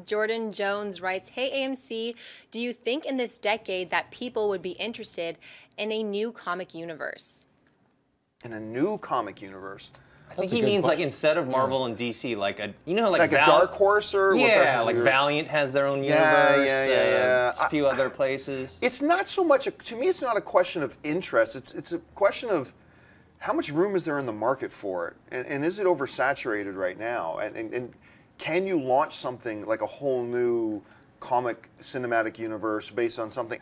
Jordan Jones writes, "Hey AMC, do you think in this decade that people would be interested in a new comic universe?" In a new comic universe? I think he means like instead of Marvel and DC, like a like a Dark Horse or yeah, like Valiant has their own universe. Yeah. A few other places. It's not so much to me. It's not a question of interest. It's a question of how much room is there in the market for it, and is it oversaturated right now? And can you launch something like a whole new comic cinematic universe based on something?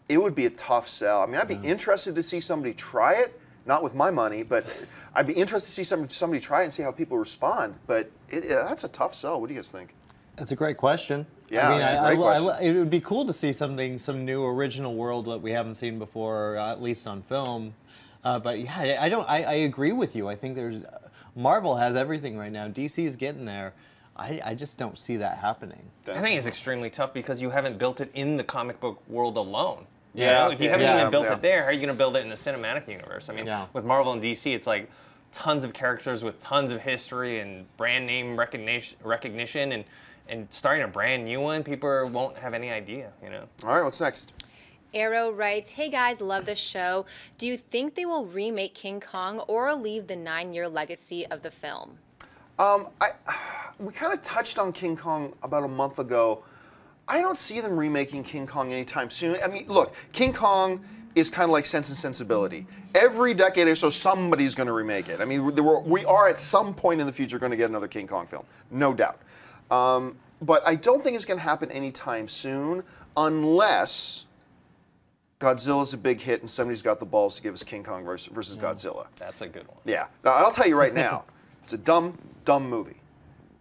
It would be a tough sell. I mean, I'd be interested to see somebody try it. Not with my money, but I'd be interested to see somebody try it and see how people respond. But that's a tough sell. What do you guys think? That's a great question. Yeah, that's a great question. It would be cool to see some new original world that we haven't seen before, at least on film. But yeah, I agree with you. I think Marvel has everything right now. DC's getting there. I just don't see that happening. I think it's extremely tough because you haven't built it in the comic book world alone. Yeah, you know, if you haven't even built it there, how are you going to build it in the cinematic universe? I mean, with Marvel and DC, it's like tons of characters with tons of history and brand name recognition, and starting a brand new one, people won't have any idea, you know? All right, what's next? Arrow writes, "Hey guys, love the show. Do you think they will remake King Kong or leave the 9-year legacy of the film?" We kind of touched on King Kong about a month ago. I don't see them remaking King Kong anytime soon. I mean, look, King Kong is kind of like Sense and Sensibility. Every decade or so, somebody's going to remake it. I mean, we are at some point in the future going to get another King Kong film, no doubt. But I don't think it's going to happen anytime soon unless Godzilla's a big hit and somebody's got the balls to give us King Kong versus Godzilla. That's a good one. Yeah. Now, I'll tell you right now, it's a dumb movie,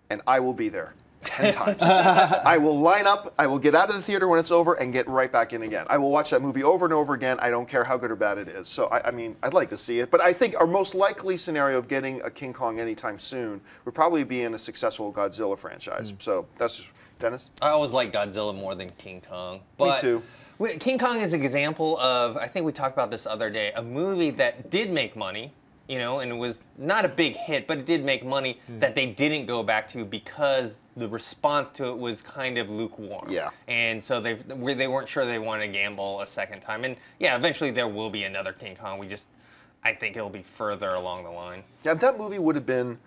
and I will be there 10 times. I will line up, I will get out of the theater when it's over and get right back in again. I will watch that movie over and over again. I don't care how good or bad it is. So, I mean, I'd like to see it. But I think our most likely scenario of getting a King Kong anytime soon would probably be in a successful Godzilla franchise. So that's just, Dennis? I always like Godzilla more than King Kong. But me too. King Kong is an example of, I think we talked about this other day, a movie that did make money, you know, and it was not a big hit, but it did make money that they didn't go back to because the response to it was kind of lukewarm. Yeah. And so they weren't sure they wanted to gamble a second time. And yeah, eventually there will be another King Kong. I think it'll be further along the line. Yeah, that movie would have been,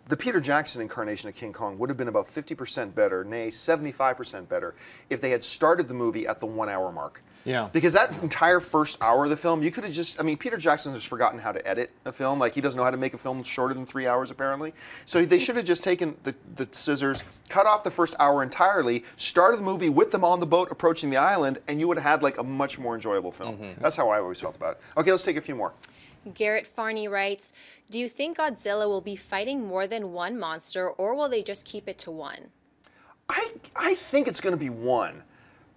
the Peter Jackson incarnation of King Kong would have been about 50% better, nay, 75% better, if they had started the movie at the 1 hour mark. Yeah. Because that entire first hour of the film, you could have just, I mean, Peter Jackson has forgotten how to edit a film. Like, he doesn't know how to make a film shorter than 3 hours, apparently. So they should have just taken the scissors, cut off the first hour entirely, started the movie with them on the boat approaching the island, and you would have had, like, a much more enjoyable film. That's how I always felt about it. Okay, let's take a few more. Garrett Farney writes, "Do you think Godzilla will be fighting more than one monster, or will they just keep it to one?" I think it's going to be one.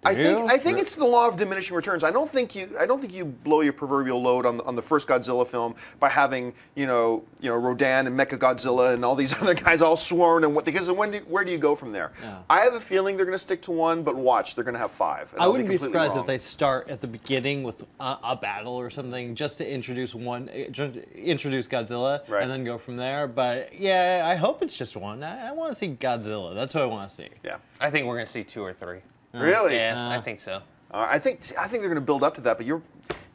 I think it's the law of diminishing returns. I don't think you blow your proverbial load on the first Godzilla film by having Rodan and Mechagodzilla and all these other guys all sworn and because where do you go from there? Yeah. I have a feeling they're going to stick to one, but watch, they're going to have 5. I wouldn't be surprised if they start at the beginning with a battle or something just to introduce Godzilla and then go from there. But yeah, I hope it's just one. I want to see Godzilla. That's what I want to see. Yeah, I think we're going to see 2 or 3. Really? Yeah, I think so. I think they're going to build up to that, but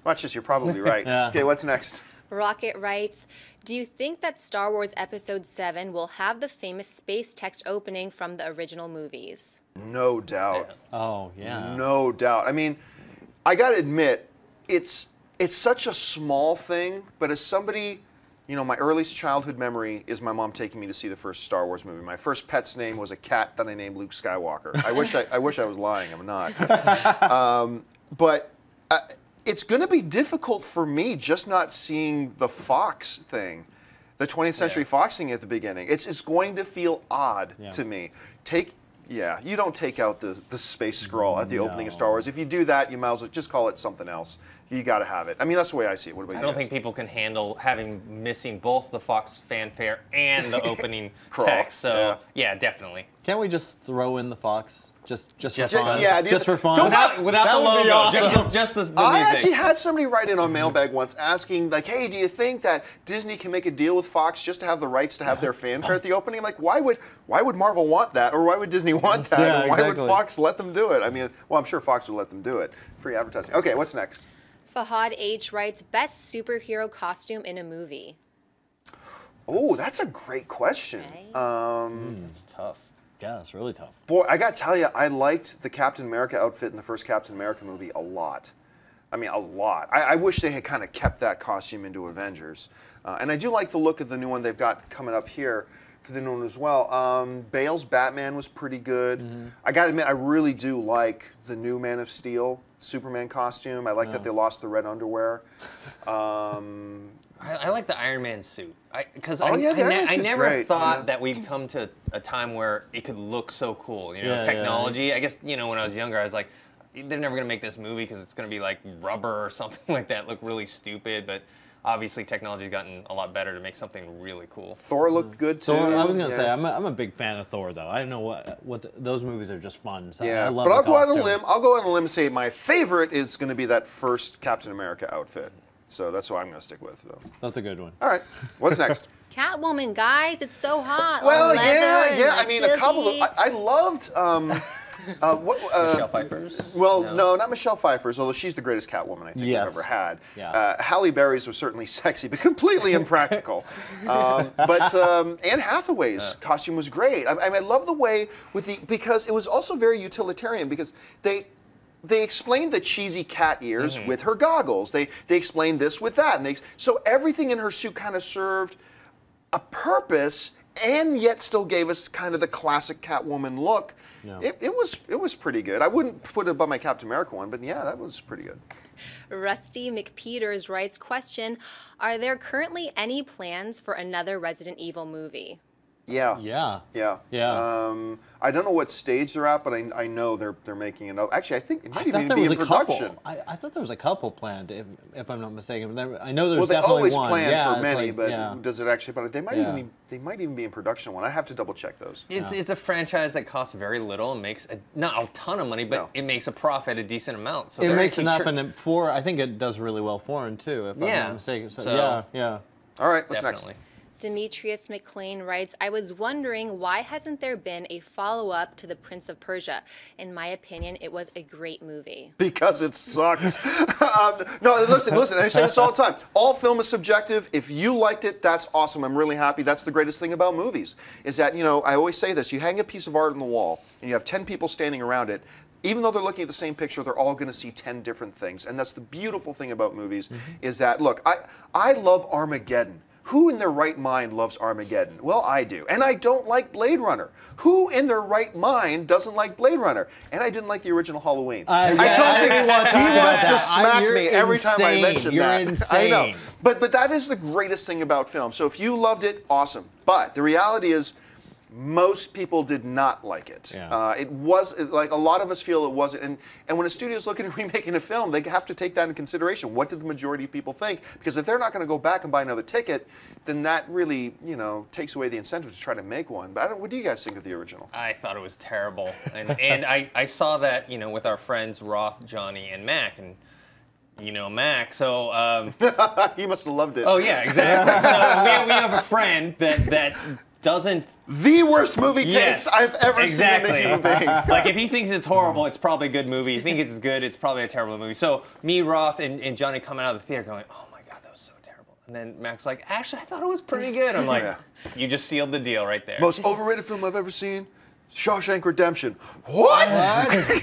watch this, you're probably right. Okay, what's next? Rocket writes, "Do you think that Star Wars Episode 7 will have the famous space text opening from the original movies?" No doubt. Yeah. Oh, yeah. No doubt. I mean, I got to admit, it's such a small thing, but as somebody, my earliest childhood memory is my mom taking me to see the first Star Wars movie. My first pet's name was a cat that I named Luke Skywalker. I wish I was lying. I'm not. But it's going to be difficult for me just not seeing the Fox thing, the 20th Century Fox thing at the beginning. It's going to feel odd to me. You don't take out the space scroll at the opening of Star Wars. If you do that, you might as well just call it something else. You got to have it. I mean, that's the way I see it. What about you? I don't think people can handle missing both the Fox fanfare and the opening text. So yeah, definitely. Can't we just throw in the Fox Just Just for fun. yeah, just for fun. Without the That would be logo, awesome. just the music. I actually had somebody write in on mailbag once asking, like, hey, do you think that Disney can make a deal with Fox just to have the rights to have their fanfare at the opening? Like, why would Marvel want that, or why would Disney want that, Yeah, or why exactly. would Fox let them do it? I mean, well, I'm sure Fox would let them do it. Free advertising. Okay, what's next? Fahad H writes, best superhero costume in a movie. Oh, that's a great question. Okay. It's tough. Yeah, it's really tough. Boy, I gotta tell you, I liked the Captain America outfit in the first Captain America movie a lot. I mean, a lot. I wish they had kind of kept that costume into Avengers. And I do like the look of the new one they've got coming up here for the new one as well. Bale's Batman was pretty good. I gotta admit, I really do like the new Man of Steel Superman costume. I like that they lost the red underwear. I like the Iron Man suit. Because Oh, yeah, the Iron Man I suit's never great. thought Yeah. that we'd come to a time where it could look so cool. You know, Yeah, technology. I guess, you know, when I was younger, I was like, they're never going to make this movie because it's going to be like rubber or something like that, look really stupid. But obviously, technology's gotten a lot better to make something really cool. Thor looked good too. Thor, I was gonna Yeah. say I'm a big fan of Thor though. I don't know those movies are just fun. So Yeah, I love but I'll the go out on a costume. limb. I'll go out on a limb and say my favorite is going to be that first Captain America outfit. So that's what I'm going to stick with, though. That's a good one. All right, what's next? Catwoman, guys, it's so hot. Well, Leather and yeah. I like mean, a couple of. silky. I loved. Michelle Pfeiffer's? Well, no, not Michelle Pfeiffer's, although she's the greatest Catwoman I think Yes. I've ever had. Yeah. Halle Berry's was certainly sexy, but completely impractical. But Anne Hathaway's costume was great. I love the way because it was also very utilitarian because they explained the cheesy cat ears with her goggles. They explained this with that, and so everything in her suit kind of served a purpose, and yet still gave us kind of the classic Catwoman look. Yeah. It was pretty good. I wouldn't put it above my Captain America one, but yeah, that was pretty good. Rusty McPeters writes, question, are there currently any plans for another Resident Evil movie? Yeah. Yeah. Yeah. Yeah. I don't know what stage they're at, but I know they're making it. Actually, I think it I might thought even there be was in a production. couple. I thought there was a couple planned, if I'm not mistaken. I know there's Well, they definitely always one. plan Yeah, for it's many, like, but yeah. does it actually? But they might Yeah. even be in production one. I have to double check those. It's a franchise that costs very little and makes not a ton of money, but No. it makes a profit a decent amount. So It they're makes actually enough, and I think it does really well foreign too, if I'm Yeah. not mistaken. So, So- yeah. All right, what's definitely. next? Demetrius McLean writes, I was wondering why hasn't there been a follow-up to The Prince of Persia? In my opinion, it was a great movie. Because it sucked. No, listen, I say this all the time. All film is subjective. If you liked it, that's awesome. I'm really happy. That's the greatest thing about movies, is that, I always say this, you hang a piece of art on the wall, and you have 10 people standing around it, even though they're looking at the same picture, they're all going to see 10 different things. And that's the beautiful thing about movies, is that, look, I love Armageddon. Who in their right mind loves Armageddon? Well, I do. And I don't like Blade Runner. Who in their right mind doesn't like Blade Runner? And I didn't like the original Halloween. I don't think he wants to smack me every time I mention that. You're insane. I know. But that is the greatest thing about film. So if you loved it, awesome. But the reality is, most people did not like it. Yeah. It was like a lot of us feel it wasn't. And when a studio's looking at remaking a film, they have to take that into consideration. What did the majority of people think? Because if they're not going to go back and buy another ticket, then that really, takes away the incentive to try to make one. But what do you guys think of the original? I thought it was terrible, and I saw that with our friends Roth, Johnny, and Mac, and Mac. So He must have loved it. oh yeah, exactly. So we have a friend that doesn't. The worst movie taste Yes, I've ever exactly. seen in a human being. Like if he thinks it's horrible, it's probably a good movie. If he thinks it's good, it's probably a terrible movie. So me, Roth, and Johnny coming out of the theater going, oh my God, that was so terrible. And then Mac's like, actually, I thought it was pretty good. I'm like, Yeah. you just sealed the deal right there. Most overrated film I've ever seen. Shawshank Redemption. What?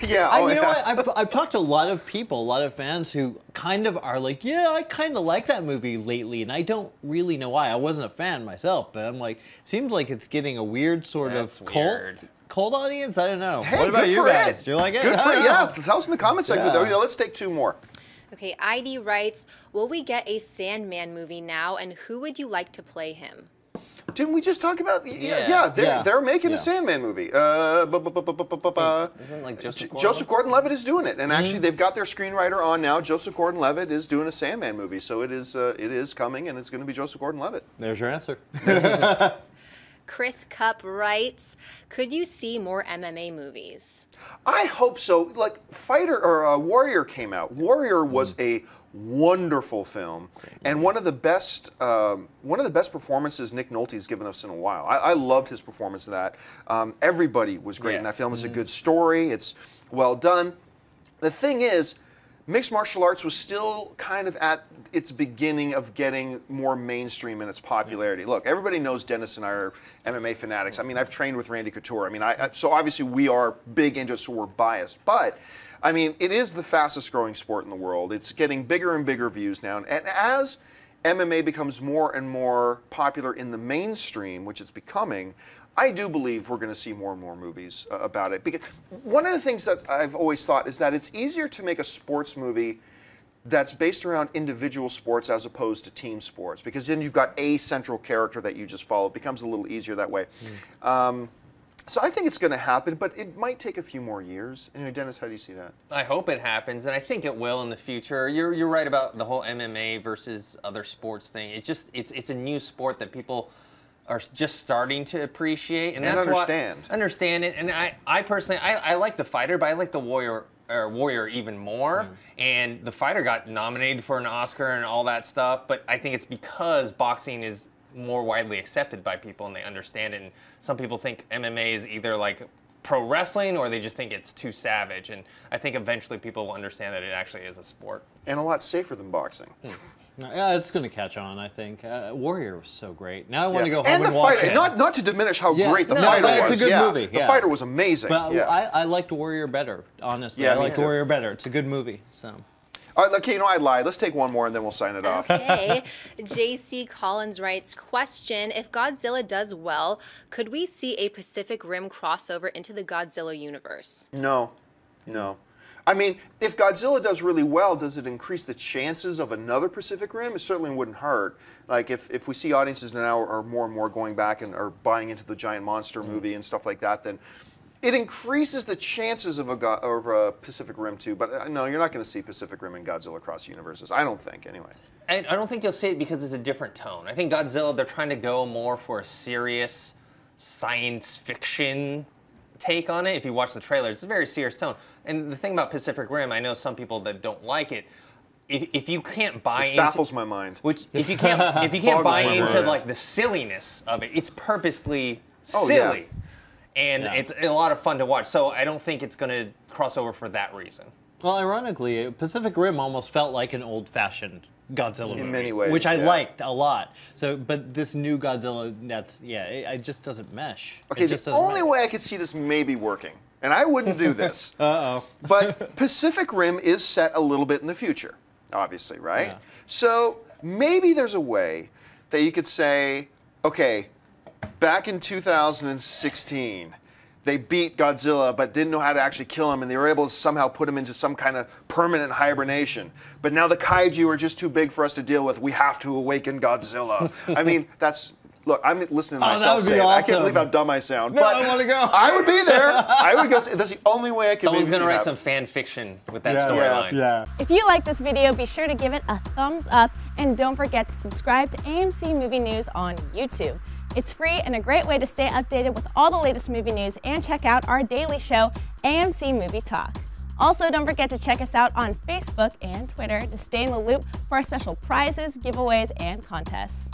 Yeah. You know what? I've talked to a lot of people, a lot of fans who kind of are like, yeah, I kind of like that movie lately, and I don't really know why. I wasn't a fan myself, but I'm like, seems like it's getting a weird sort That's of weird. cult audience. I don't know. Hey, what about good you for guys? it. Do you like it? Good for I it. don't Yeah. know. Tell us in the comment section. Yeah. Let's take two more. Okay, ID writes, will we get a Sandman movie now, and who would you like to play him? Didn't we just talk about? Yeah. They're making Yeah. a Sandman movie. Isn't like Joseph Gordon? Joseph Gordon-Levitt is doing it, and actually they've got their screenwriter on now. Joseph Gordon-Levitt is doing a Sandman movie, so it is coming, and it's going to be Joseph Gordon-Levitt. There's your answer. Chris Cup writes, could you see more MMA movies? I hope so. Like Warrior came out. Warrior was a wonderful film and one of the best performances Nick Nolte's given us in a while. I loved his performance in that. Everybody was great in that film. It's a good story. It's well done. The thing is, mixed martial arts was still kind of at its beginning of getting more mainstream in its popularity. Look, everybody knows Dennis and I are MMA fanatics. I mean, I've trained with Randy Couture. I mean, so obviously we are big into it, so we're biased. But, I mean, it is the fastest growing sport in the world. It's getting bigger and bigger views now. And as MMA becomes more and more popular in the mainstream, which it's becoming, I do believe we're going to see more and more movies about it. Because one of the things that I've always thought is that it's easier to make a sports movie that's based around individual sports as opposed to team sports, because then you've got a central character that you just follow. It becomes a little easier that way. So I think it's going to happen, but it might take a few more years. Anyway, Dennis, how do you see that? I hope it happens, and I think it will in the future. You're right about the whole MMA versus other sports thing. It's a new sport that people are just starting to appreciate, and that's understand it. And I personally, I like the fighter, but I like the warrior even more. And the fighter got nominated for an Oscar and all that stuff, but I think it's because boxing is more widely accepted by people and they understand it. And some people think MMA is either like pro wrestling or they just think it's too savage. And I think eventually people will understand that it actually is a sport. And a lot safer than boxing. Yeah, it's going to catch on, I think. Warrior was so great. Now I want to go home and watch it. Not to diminish how great the fighter was. It's a good movie. The fighter was amazing. But I liked Warrior better, honestly. I liked Warrior better. It's a good movie. So. All right, okay, I lied. Let's take one more and then we'll sign it off. Okay. JC Collins writes, question, if Godzilla does well, could we see a Pacific Rim crossover into the Godzilla universe? No. I mean, if Godzilla does really well, does it increase the chances of another Pacific Rim? It certainly wouldn't hurt. Like, if we see audiences now are more and more going back and are buying into the giant monster movie and stuff like that, then it increases the chances of a Pacific Rim 2. But no, you're not going to see Pacific Rim and Godzilla cross universes. I don't think, anyway. I don't think you'll see it because it's a different tone. I think Godzilla, they're trying to go more for a serious science fiction take on it. If you watch the trailer, it's a very serious tone. And the thing about Pacific Rim, I know some people that don't like it. If you can't buy into, baffles my mind. If you can't buy into like the silliness of it, it's purposely silly, and it's a lot of fun to watch. So I don't think it's going to cross over for that reason. Well, ironically, Pacific Rim almost felt like an old-fashioned Godzilla movie, in many ways, which I liked a lot. So, but this new Godzilla, it just doesn't mesh. Okay, the only way I could see this maybe working, and I wouldn't do this. But Pacific Rim is set a little bit in the future, obviously, right? Yeah. So maybe there's a way that you could say, okay, back in 2016. They beat Godzilla, but didn't know how to actually kill him, and they were able to somehow put him into some kind of permanent hibernation. But now the kaiju are just too big for us to deal with. We have to awaken Godzilla. I mean, look, I'm listening to myself say it. I can't believe how dumb I sound. No, but I want to go. I would be there. I would go. That's the only way I can. Someone's going to write some fan fiction with that storyline. Yeah. If you like this video, be sure to give it a thumbs up, and don't forget to subscribe to AMC Movie News on YouTube. It's free and a great way to stay updated with all the latest movie news and check out our daily show, AMC Movie Talk. Also, don't forget to check us out on Facebook and Twitter to stay in the loop for our special prizes, giveaways, and contests.